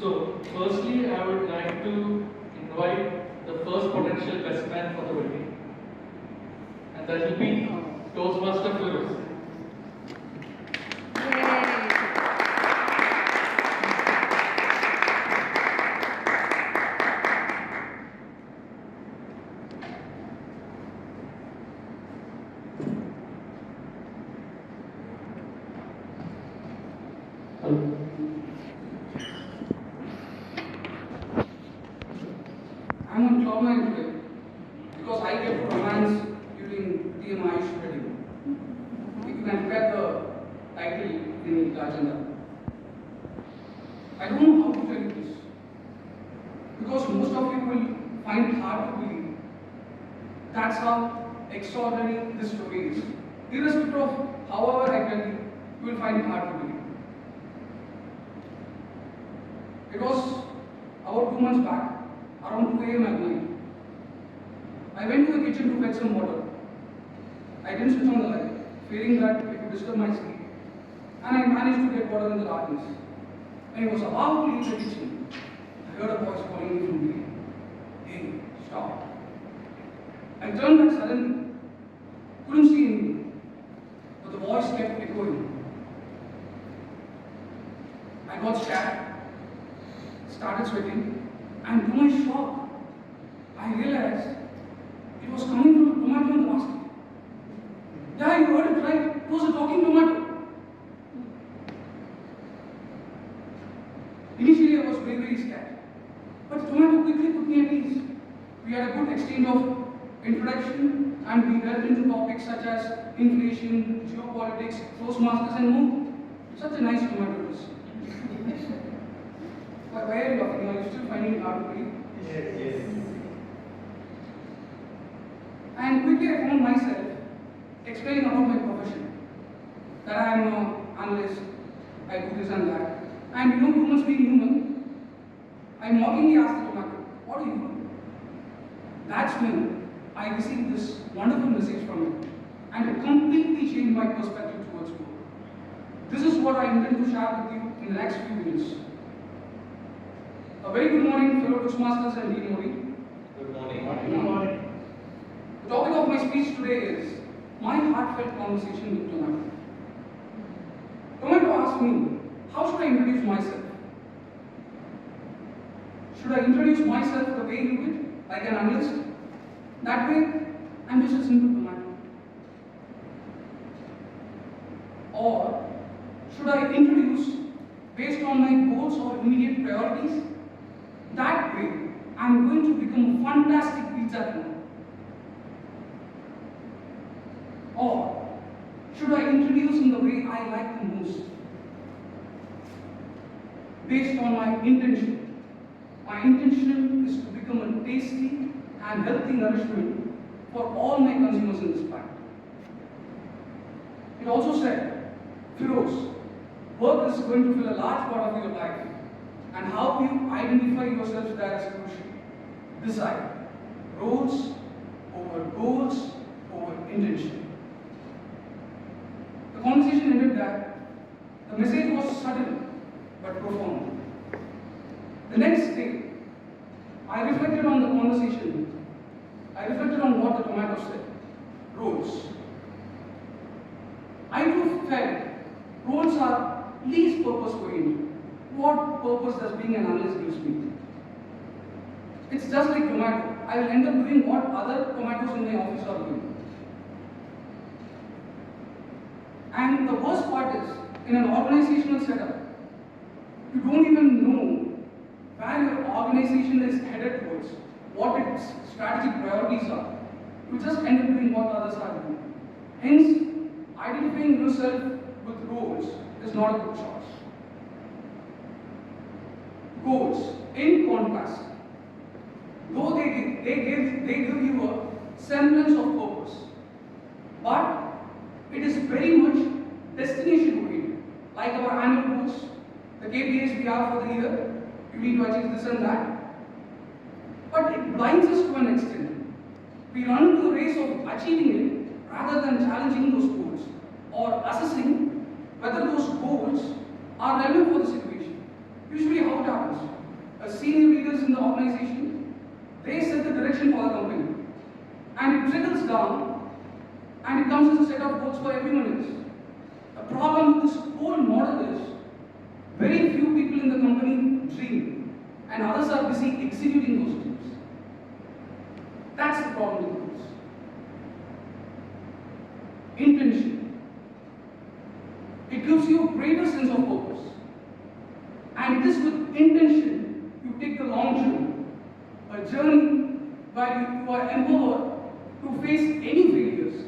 So, firstly, I would like to invite the first potential best man for the wedding, and that will be Toastmaster Feroz. I'm on cloud nine today because I get to romance during TMI's wedding. You can look at the title in the agenda. I don't know how to tell you this because most of you will find it hard to believe. That's how extraordinary this story is. Irrespective of however I tell you, you will find it hard to believe. It was about 2 months back, around 2 a.m. at night. I went to the kitchen to fetch some water. I didn't switch on the light, fearing that it would disturb my sleep. And I managed to get water in the darkness. When I was about to leave the kitchen, I heard a voice calling me from behind. Hey, stop. I turned back suddenly. Couldn't see anything. But the voice kept echoing. I got scared, started sweating, and to my shock, I realized it was coming from the tomato in the basket. Yeah, you heard it right. It was a talking tomato. Initially, I was very scared. But the tomato quickly put me at ease. We had a good exchange of introduction and we delved into topics such as inflation, geopolitics, Toastmasters, and more. Such a nice tomato dish. Why are you laughing? Are you still finding it hard to believe? Yes. And quickly I found myself explaining about my profession. That I am an analyst, I do this and that. And you know, humans being human, I mockingly asked the tomato, what do you do? That's when I received this wonderful message from it. And it completely changed my perspective towards food. This is what I intend to share with you in the next few minutes. A very good morning, fellow Toastmasters and Dean Mori. Good morning. Good morning. The topic of my speech today is my heartfelt conversation with Tomato. Tomato asked me, how should I introduce myself? Should I introduce myself the way you did, like an analyst? That way, I'm just a simple tomato. Or should I introduce based on my goals or immediate priorities? That way, I'm going to become a fantastic pizza clone. Or should I introduce in the way I like the most? Based on my intention. My intention is to become a tasty and healthy nourishment for all my consumers in this planet. It also said, Feroz, work is going to fill a large part of your life, and how you identify yourself there is crucial. Decide roles over goals over intention. The conversation ended there. The message was subtle but profound. The next day, I reflected on the conversation. I reflected on what the tomato said. Roles. I too felt roles are least purpose oriented. What purpose does being an analyst gives me? It's just like tomato. I will end up doing what other tomatoes in my office are doing. And the worst part is, in an organizational setup, you don't even know where your organization is headed towards, what its strategic priorities are. You just end up doing what others are doing. Hence, identifying yourself with roles is not a good choice. Goals, in contrast, though they give you a semblance of purpose, but it is very much destination oriented. Like our annual goals, the KPIs we have for the year, you need to achieve this and that. But it blinds us to an extent. We run into the race of achieving it rather than challenging those goals or assessing whether those goals are relevant for the situation. Usually how it happens, senior leaders in the organization, they set the direction for the company. And it trickles down and it comes as a set of goals for everyone else. The problem with this whole model is very few people in the company dream and others are busy executing those dreams. That's the problem with goals. Intention. It gives you a greater sense of purpose. And it is with intention you take the long journey. A journey where you are empowered to face any failures,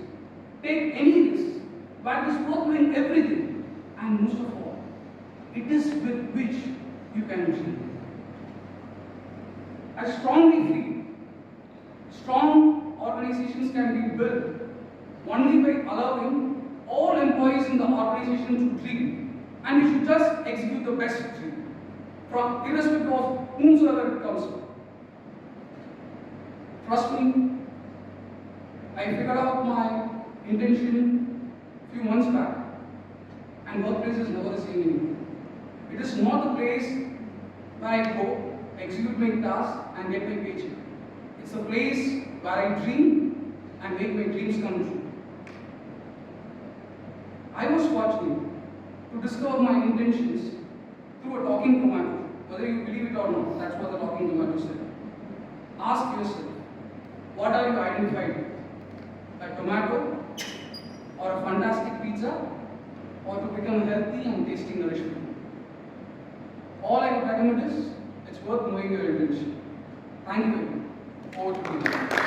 take any risks, where it is worth doing everything, and most of all, it is with which you can dream. I strongly feel strong organizations can be built only by allowing all employees in the organization to dream, and you should just execute the best dream, from irrespective of whomsoever it comes from. Trust me, I figured out my intention a few months back, and workplace is never the same anymore. It is not the place where I go, execute my task, and get my paycheck. It's a place where I dream and make my dreams come true. I was fortunate to discover my intentions through a talking tomato. Whether you believe it or not, that's what the talking tomato said. Ask yourself, what are you identified with? A tomato, or a fantastic pizza, or to become healthy and tasty nourishment? All I would recommend is, it's worth knowing your intention. Thank you very much. Over to you.